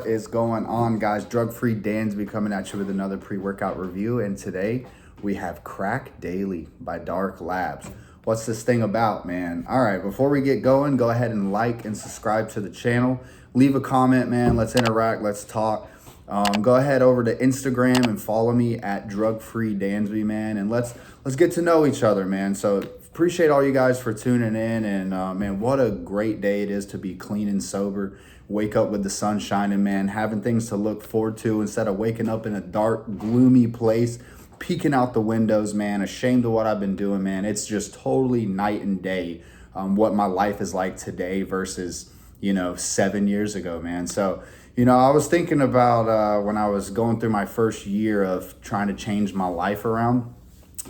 What is going on, guys? Drug-free Dansby coming at you with another pre-workout review, and today we have Crack Daily by Dark Labs. What's this thing about, man? All right, before we get going, go ahead and like and subscribe to the channel. Leave a comment, man. Let's interact. Let's talk. Go ahead over to Instagram and follow me at Drug-free Dansby, man, and let's get to know each other, man. So appreciate all you guys for tuning in, and man, what a great day it is to be clean and sober. Wake up with the sun shining, man, having things to look forward to instead of waking up in a dark, gloomy place, peeking out the windows, man, ashamed of what I've been doing, man. It's just totally night and day what my life is like today versus, 7 years ago, man. So, I was thinking about when I was going through my first year of trying to change my life around,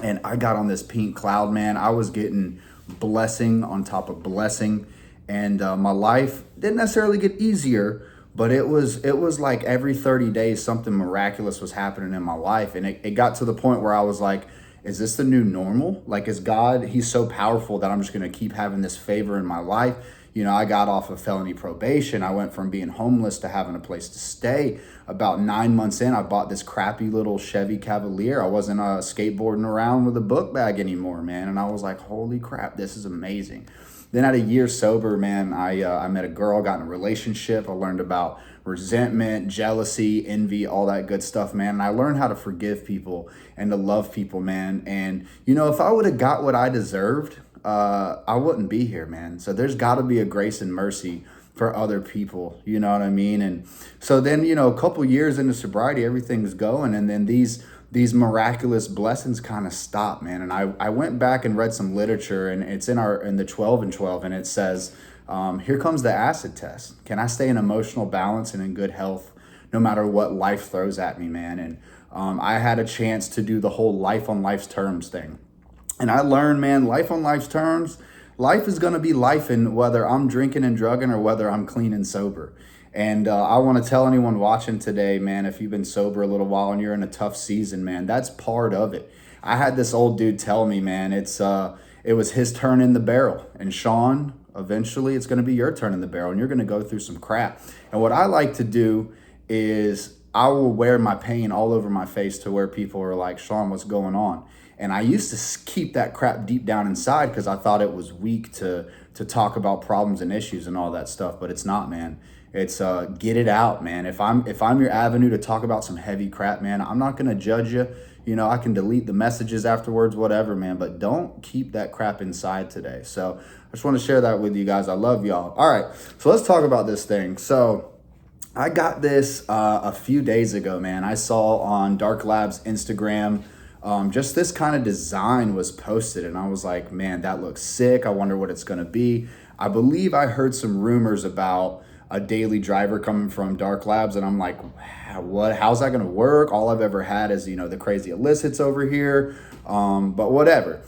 and I got on this pink cloud, man. I was getting blessing on top of blessing. And my life didn't necessarily get easier, but it was like every 30 days something miraculous was happening in my life. And it got to the point where I was like, is this the new normal? Like, is God, he's so powerful that I'm just going to keep having this favor in my life? I got off of felony probation. I went from being homeless to having a place to stay. About 9 months in, I bought this crappy little Chevy Cavalier. I wasn't skateboarding around with a book bag anymore, man. And I was like, holy crap, this is amazing. Then at a year sober, man, I met a girl, got in a relationship. I learned about resentment, jealousy, envy, all that good stuff, man. And I learned how to forgive people and to love people, man. And, if I would have got what I deserved, I wouldn't be here, man. So there's got to be a grace and mercy for other people, you know what I mean? And so then, a couple years into sobriety, everything's going. And then these miraculous blessings kind of stop, man. And I went back and read some literature, and it's in the 12 and 12, and it says, here comes the acid test. Can I stay in emotional balance and in good health no matter what life throws at me, man? And I had a chance to do the whole life on life's terms thing. And I learned, man, life on life's terms, life is going to be life, in whether I'm drinking and drugging or whether I'm clean and sober. And I want to tell anyone watching today, man, if you've been sober a little while and you're in a tough season, man, that's part of it. I had this old dude tell me, man, it was his turn in the barrel. And Sean, eventually it's going to be your turn in the barrel, and you're going to go through some crap. And what I like to do is I will wear my pain all over my face to where people are like, Sean, what's going on? And I used to keep that crap deep down inside because I thought it was weak to talk about problems and issues and all that stuff, but it's not, man. It's get it out, man. If I'm your avenue to talk about some heavy crap, man, I'm not gonna judge you. I can delete the messages afterwards, whatever, man. But don't keep that crap inside today. So I just want to share that with you guys. I love y'all. All right, so let's talk about this thing. So I got this a few days ago, man. I saw on Dark Labs Instagram, just this kind of design was posted, and I was like, man, that looks sick. I wonder what it's gonna be. I believe I heard some rumors about a daily driver coming from Dark Labs, and I'm like, how's that gonna work? All I've ever had is, the crazy illicits over here, but whatever.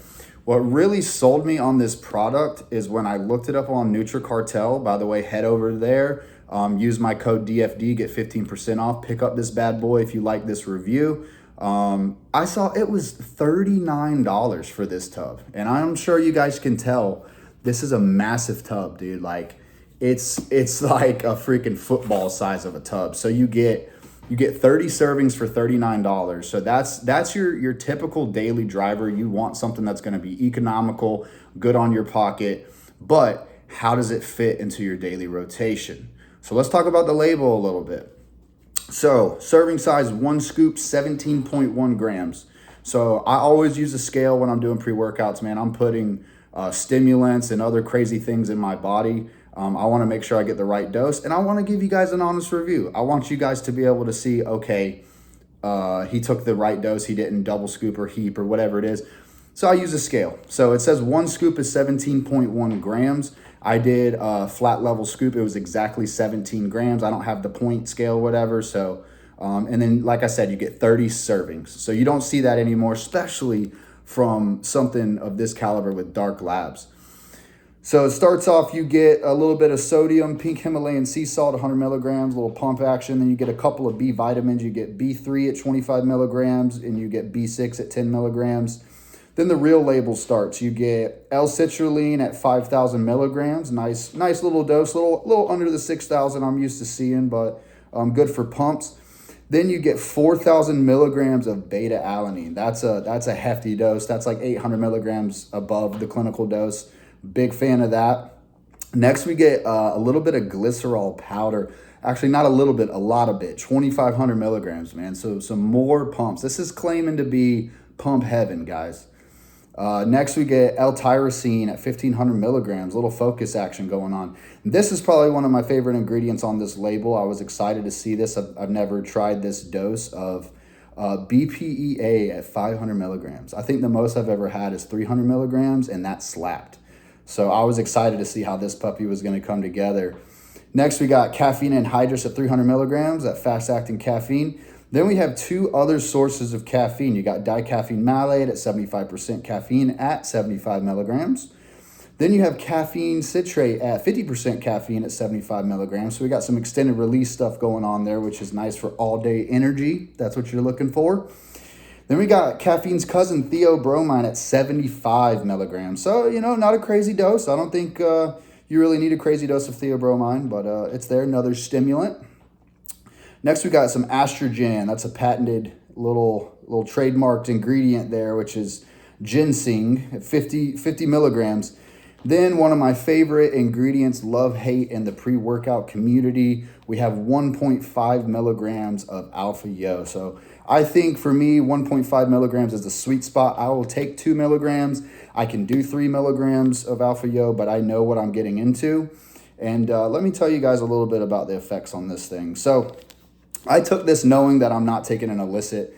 What really sold me on this product is when I looked it up on NutriCartel. By the way, head over there, use my code DFD, get 15% off, pick up this bad boy if you like this review. I saw it was $39 for this tub, and I'm sure you guys can tell this is a massive tub, dude. Like, it's like a freaking football size of a tub. So you get 30 servings for $39. So that's your typical daily driver. You want something that's going to be economical, good on your pocket, but how does it fit into your daily rotation? So let's talk about the label a little bit. So serving size, 1 scoop, 17.1 grams. So I always use a scale when I'm doing pre-workouts, man. I'm putting stimulants and other crazy things in my body. I want to make sure I get the right dose, and I want to give you guys an honest review. I want you guys to be able to see, okay, he took the right dose. He didn't double scoop or heap or whatever it is. So I use a scale. So it says 1 scoop is 17.1 grams. I did a flat level scoop. It was exactly 17 grams. I don't have the point scale, whatever. So, and then like I said, you get 30 servings. So you don't see that anymore, especially from something of this caliber with Dark Labs. So it starts off, you get a little bit of sodium, pink Himalayan sea salt, 100 milligrams, a little pump action. Then you get a couple of B vitamins. You get B3 at 25 milligrams, and you get B6 at 10 milligrams. Then the real label starts. You get L-citrulline at 5,000 milligrams. Nice little dose, little under the 6,000 I'm used to seeing, but good for pumps. Then you get 4,000 milligrams of beta alanine. That's a hefty dose. That's like 800 milligrams above the clinical dose. Big fan of that. Next, we get a little bit of glycerol powder. Actually, not a little bit, a lot of it. 2,500 milligrams, man. So some more pumps. This is claiming to be pump heaven, guys. Next, we get L-tyrosine at 1,500 milligrams. Little focus action going on. This is probably one of my favorite ingredients on this label. I was excited to see this. I've never tried this dose of BPEA at 500 milligrams. I think the most I've ever had is 300 milligrams, and that slapped. So I was excited to see how this puppy was going to come together. Next, we got caffeine anhydrous at 300 milligrams, that fast-acting caffeine. Then we have two other sources of caffeine. You got dicaffeine malate at 75% caffeine at 75 milligrams. Then you have caffeine citrate at 50% caffeine at 75 milligrams. So we got some extended release stuff going on there, which is nice for all-day energy. That's what you're looking for. Then we got caffeine's cousin, theobromine, at 75 milligrams. So, not a crazy dose. I don't think you really need a crazy dose of theobromine, but it's there, another stimulant. Next, we got some estrogen. That's a patented little trademarked ingredient there, which is ginseng at 50 milligrams. Then one of my favorite ingredients, love, hate in the pre-workout community, we have 1.5 milligrams of alpha yo. So I think for me, 1.5 milligrams is the sweet spot. I will take 2 milligrams. I can do 3 milligrams of alpha yo, but I know what I'm getting into. And let me tell you guys a little bit about the effects on this thing. So I took this knowing that I'm not taking an illicit.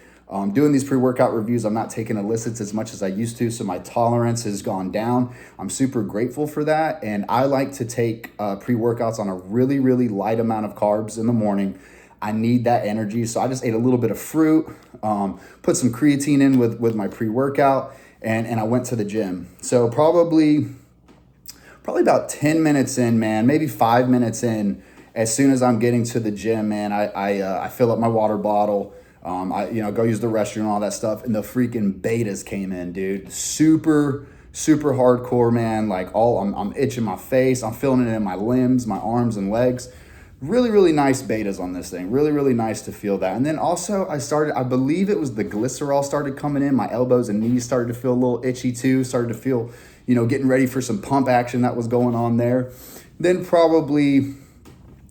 Doing these pre-workout reviews, I'm not taking illicits as much as I used to, so my tolerance has gone down. I'm super grateful for that, and I like to take pre-workouts on a really, really light amount of carbs in the morning. I need that energy, so I just ate a little bit of fruit, put some creatine in with my pre-workout, and I went to the gym. So probably about 10 minutes in, man, maybe 5 minutes in, as soon as I'm getting to the gym, man, I fill up my water bottle. I go use the restroom and all that stuff, and the freaking betas came in, dude. Super hardcore, man. Like I'm itching my face. I'm feeling it in my limbs, my arms and legs. Really nice betas on this thing. Really nice to feel that. And then also I believe it was the glycerol started coming in. My elbows and knees started to feel a little itchy too. Started to feel, getting ready for some pump action that was going on there. Then probably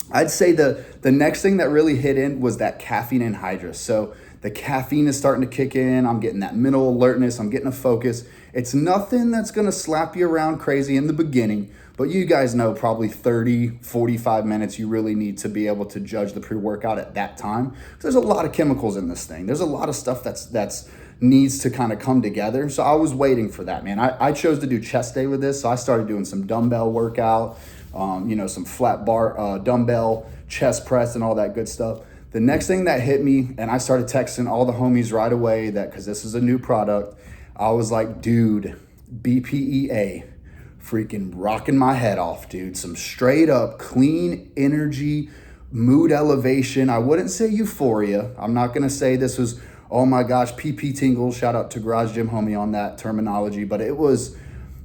I'd say the next thing that really hit in was that caffeine anhydrous. So the caffeine is starting to kick in. I'm getting that mental alertness. I'm getting a focus. It's nothing that's going to slap you around crazy in the beginning, but you guys know probably 30, 45 minutes you really need to be able to judge the pre-workout at that time. There's a lot of chemicals in this thing. There's a lot of stuff that's needs to kind of come together. So I was waiting for that, man. I chose to do chest day with this. So I started doing some dumbbell workout, some flat bar, dumbbell, chest press, and all that good stuff. The next thing that hit me, and I started texting all the homies right away because this is a new product. I was like, dude, BPEA, freaking rocking my head off, dude. Some straight up clean energy, mood elevation. I wouldn't say euphoria. I'm not going to say this was, oh my gosh, PP tingles. Shout out to Garage Gym Homie on that terminology. But it was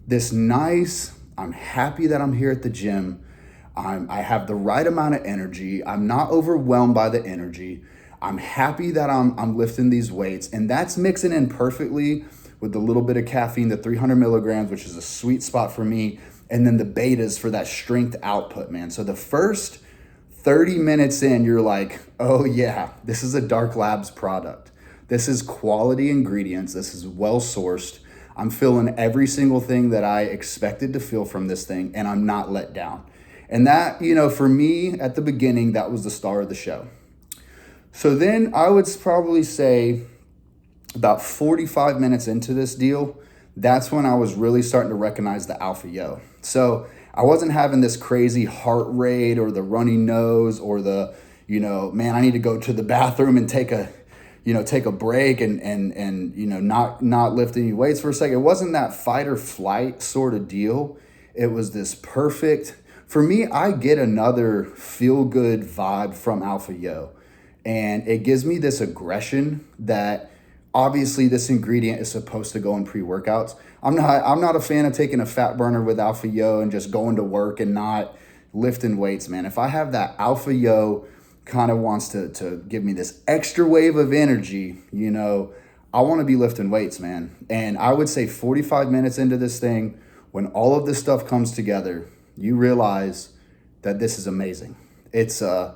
this nice, I'm happy that I'm here at the gym. I have the right amount of energy. I'm not overwhelmed by the energy. I'm happy that I'm lifting these weights. And that's mixing in perfectly with the little bit of caffeine, the 300 milligrams, which is a sweet spot for me. And then the betas for that strength output, man. So the first 30 minutes in, you're like, oh yeah, this is a Dark Labs product. This is quality ingredients. This is well sourced. I'm feeling every single thing that I expected to feel from this thing, and I'm not let down. And that, for me at the beginning, that was the star of the show. So then I would probably say about 45 minutes into this deal, that's when I was really starting to recognize the alpha yo. So I wasn't having this crazy heart rate or the runny nose or the, man, I need to go to the bathroom and take a break and not lift any weights for a second. It wasn't that fight or flight sort of deal. It was this perfect, for me, I get another feel-good vibe from Alpha Yo. And it gives me this aggression that obviously this ingredient is supposed to go in pre-workouts. I'm not a fan of taking a fat burner with Alpha Yo and just going to work and not lifting weights, man. If I have that Alpha Yo kind of wants to give me this extra wave of energy, you know, I want to be lifting weights, man. And I would say 45 minutes into this thing, when all of this stuff comes together, you realize that this is amazing. It's a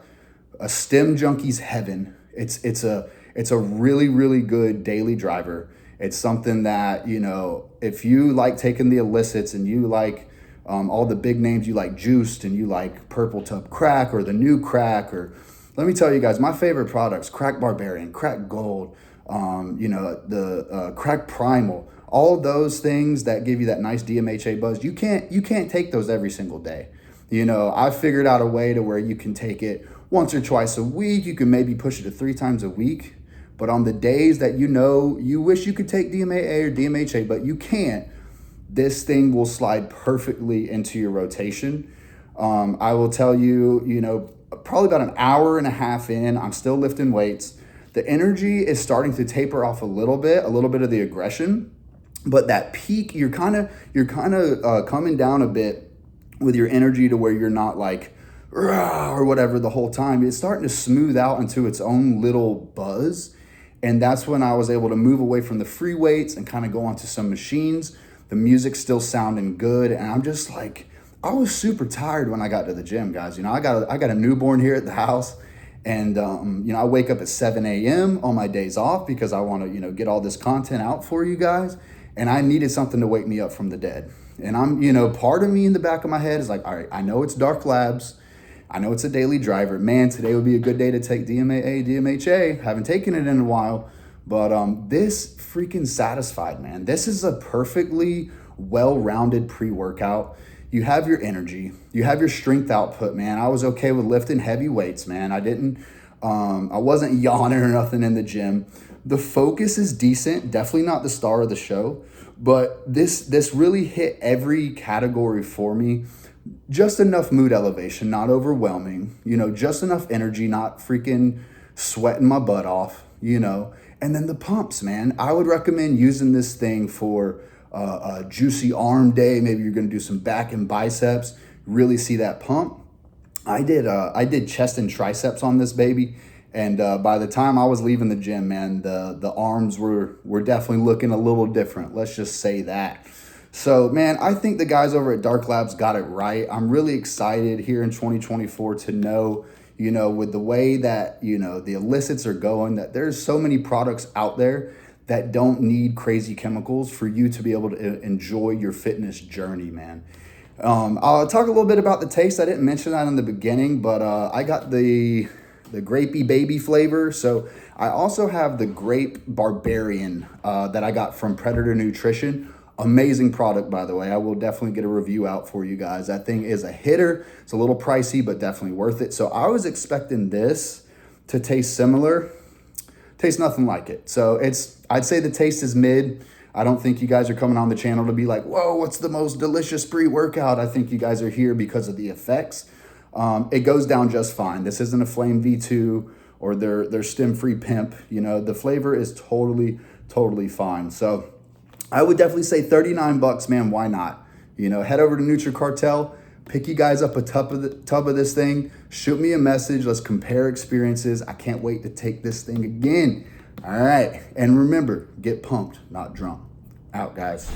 Stim Junkies heaven. It's a really, really good daily driver. It's something that, you know, if you like taking the illicits and you like all the big names, you like Juiced and you like Purple Tub Crack or the new crack, or let me tell you guys, my favorite products, Crack Barbarian, Crack Gold, you know, the Crack Primal, all those things that give you that nice DMHA buzz. You can't take those every single day. You know, I figured out a way to where you can take it once or twice a week. You can maybe push it to 3 times a week. But on the days that you know you wish you could take DMAA or DMHA, but you can't, this thing will slide perfectly into your rotation. I will tell you, you know, probably about an hour and a half in, I'm still lifting weights. The energy is starting to taper off a little bit of the aggression, but that peak, you're kind of coming down a bit with your energy to where you're not like, rah, or whatever the whole time. It's starting to smooth out into its own little buzz. And that's when I was able to move away from the free weights and kind of go onto some machines. The music's still sounding good. And I'm just like, I was super tired when I got to the gym, guys. You know, I got a newborn here at the house. And, you know, I wake up at 7 a.m. on my days off because I want to, you know, get all this content out for you guys. And I needed something to wake me up from the dead. And I'm, you know, part of me in the back of my head is like, all right, I know it's Dark Labs. I know it's a daily driver. Man, today would be a good day to take DMAA, DMHA. Haven't taken it in a while, but this freaking satisfied, man. This is a perfectly well-rounded pre-workout. You have your energy, you have your strength output, man. I was okay with lifting heavy weights, man. I wasn't yawning or nothing in the gym. The focus is decent, definitely not the star of the show, but this really hit every category for me. Just enough mood elevation, not overwhelming, you know, just enough energy, not freaking sweating my butt off, you know. And then the pumps, man. I would recommend using this thing for a juicy arm day. Maybe you're going to do some back and biceps, really see that pump. I did chest and triceps on this baby. And by the time I was leaving the gym, man, the arms were definitely looking a little different. Let's just say that. So, man, I think the guys over at Dark Labs got it right. I'm really excited here in 2024 to know, you know, with the way that, you know, the illicits are going, that there's so many products out there that don't need crazy chemicals for you to be able to enjoy your fitness journey, man. I'll talk a little bit about the taste. I didn't mention that in the beginning, but I got the grapey baby flavor. So I also have the grape barbarian that I got from Predator Nutrition. Amazing product, by the way. I will definitely get a review out for you guys. That thing is a hitter. It's a little pricey, but definitely worth it. So I was expecting this to taste similar. Tastes nothing like it. So I'd say the taste is mid. I don't think you guys are coming on the channel to be like, whoa, what's the most delicious pre-workout? I think you guys are here because of the effects. It goes down just fine. This isn't a Flame V2 or their stem-free pimp. You know, the flavor is totally fine. So I would definitely say 39 bucks, man. Why not? You know, head over to NutriCartel, pick you guys up a tub of this thing, shoot me a message. Let's compare experiences. I can't wait to take this thing again. All right. And remember, get pumped, not drunk. Out, guys.